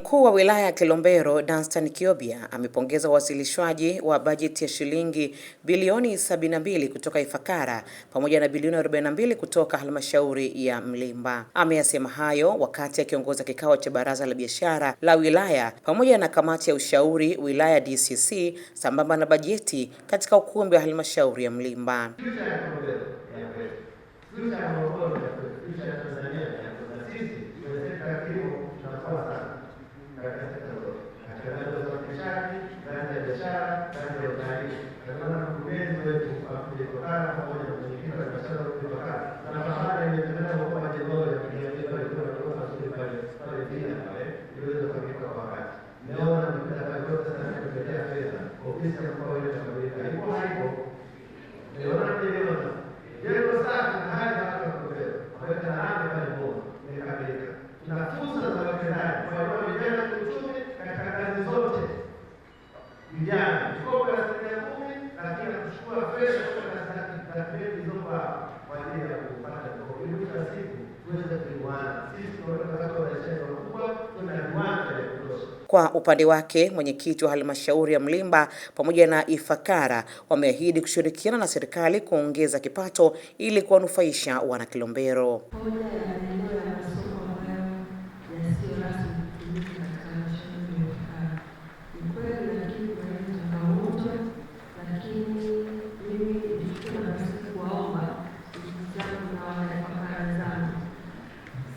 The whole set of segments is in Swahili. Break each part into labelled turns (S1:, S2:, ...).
S1: Mkuu wa wilaya ya Kilombero, Danstan Kiobia, amepongeza uwasilishwaji wa bajeti ya shilingi bilioni 72 kutoka Ifakara pamoja na bilioni 42 kutoka halmashauri ya Mlimba. Ameyasema hayo wakati akiongoza kikao cha baraza la biashara la wilaya pamoja na kamati ya ushauri wilaya DCC sambamba na bajeti katika ukumbi wa halmashauri ya Mlimba. Kwa upande wake, mwenyekiti wa halmashauri ya Mlimba pamoja na Ifakara wameahidi kushirikiana na serikali kuongeza kipato ili kuwanufaisha wana Kilombero.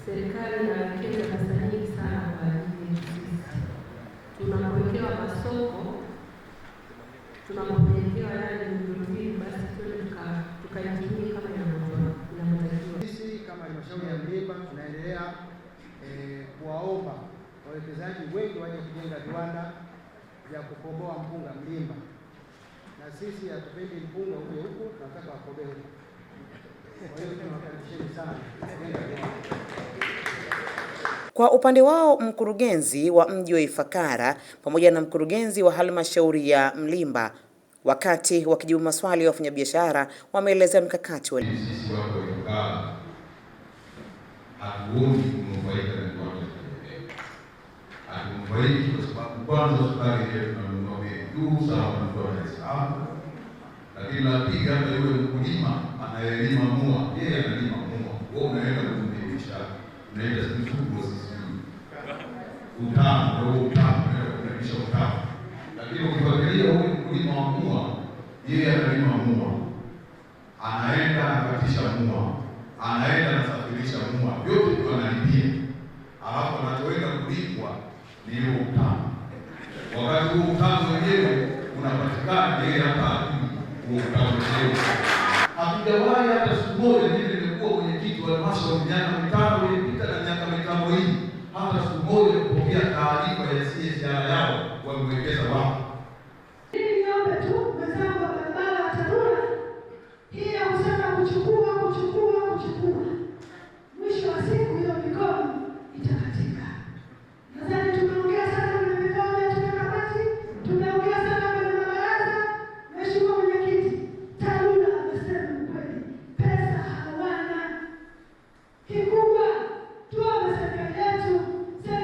S2: Serikali inawekeza pesa nyingi sana kwa ajili ya sisi. Tunapowekewa masoko, tunapowekewa yale miundombinu, basi tukaitumie kama inavyotakiwa.
S3: Sisi kama halmashauri ya Mlimba tunaendelea kuwaomba wawekezaji wengi waje kujenga viwanda vya kukomboa mpunga Mlimba, na sisi hatupendi mpunga uje huko, tunataka wakoboe huko. Kwa hiyo tunawakaribisheni sana.
S1: Kwa upande wao, mkurugenzi wa mji wa Ifakara pamoja na mkurugenzi wa halmashauri ya Mlimba, wakati wakijibu maswali ya wafanyabiashara, wameelezea mkakati wa
S4: sisi watu wa Ifakara hatuoni kunufaika na kiwanda cha Kilombero. Hatunufaiki kwa sababu kwanza sukari yetu tunanunua bei juu sawa na mtu wa Dar es Salaam, lakini la pili hata yule mkulima anayelima mua, yeye analima mua, wewe unaenda kununua biashara, unaenda sikuko sisi utamu unaisha utamu. Lakini ukifuatilia huyu mkulima wa mua, yeye analima mua, anaenda anakatisha mua, anaenda anasafirisha mua, yote tu analipia, alafu anachoenda kulipwa ni huo utamu. Wakati huo utamu wenyewe unapatikana, yeye hapa huo utamu wenyewe. Hatujawahi hata siku moja, mimi nimekuwa mwenyekiti wa halmashauri miaka mitano iliyopita na miaka mitano hii, hata siku moja kupokea taarifa ya CSR yao wamewekeza wao.
S5: Hii niombe tu wenzangu wa barabara wa TARURA, hii ya kusema kuchukua. Mwisho wa siku hiyo mikono itakatika. Nadhani tumeongea sana kwenye vikao vyetu vya kamati, tumeongea sana kwenye mabaraza. Mheshimiwa Mwenyekiti, TARURA amesema ukweli, pesa hawana. Kikubwa tuombe serikali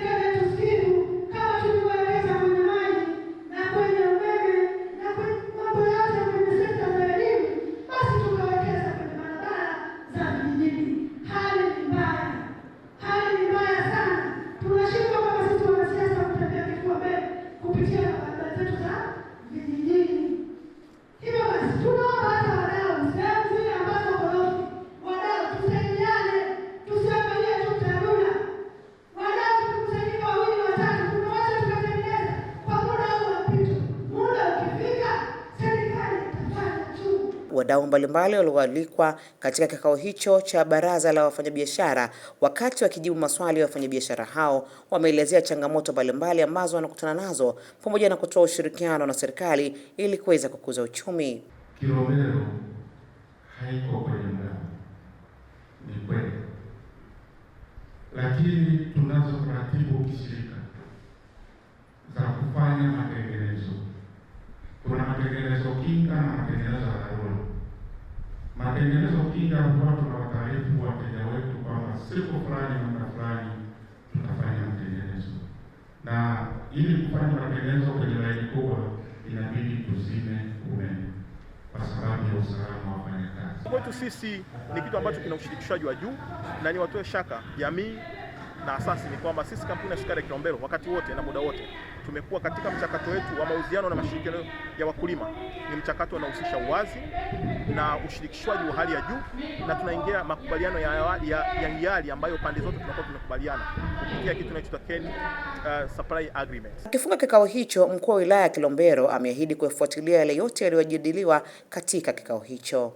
S5: yetu sikivu, kama tulivyowekeza kwenye maji na kwenye umeme na kwenye mambo yote kwenye sekta za elimu, basi tukawekeza kwenye barabara za vijijini. Hali ni mbaya sana. Tunashindwa kama sisi wanasiasa kutembea kifua mbele kupitia barabara zetu za vijijini. Hivyo basi tunaomba hata wadau, sehemu zile ambazo korofi, wadau tusaidiane, tusiangalie tu TARURA. Wadau tukusanyika wawili watatu, tunaweza tukatengeneza kwa muda huu wa mpito. Muda ukifika, serikali itafanya tu.
S1: Wadau mbalimbali walioalikwa katika kikao hicho cha baraza la wafanyabiashara, wakati wakijibu maswali ya wafanyabiashara hao, wameelezea changamoto mbalimbali ambazo wanakutana nazo pamoja na kutoa ushirikiano na serikali ili kuweza kukuza uchumi.
S6: Kilombero haiko kwenye mgao, ni kweli, lakini tunazo taratibu kishirika za kufanya matengenezo. Kuna matengenezo kinga na matengenezo ya dharura. Matengenezo kinga huwa tunawataarifu wateja wetu kwamba siku fulani muda fulani tutafanya matengenezo, na ili kufanya matengenezo kwenye laini kubwa inabidi tuzime umeme kwa sababu ya usalama wa wafanyakazi.
S7: Kwetu sisi ni kitu ambacho kina ushirikishwaji wa juu, na ni watoe shaka jamii na asasi ni kwamba sisi kampuni ya sukari ya Kilombero wakati wote na muda wote tumekuwa katika mchakato wetu wa mauziano na mashirikiano ya wakulima. Ni mchakato unaohusisha uwazi na ushirikishwaji wa hali ya juu, na tunaingia makubaliano ya hiari ambayo pande zote tunakuwa tumekubaliana kupitia kitu kinachoitwa supply agreement.
S1: Akifunga kikao hicho, mkuu wa wilaya ya Kilombero ameahidi kufuatilia yale yote yaliyojadiliwa katika kikao hicho.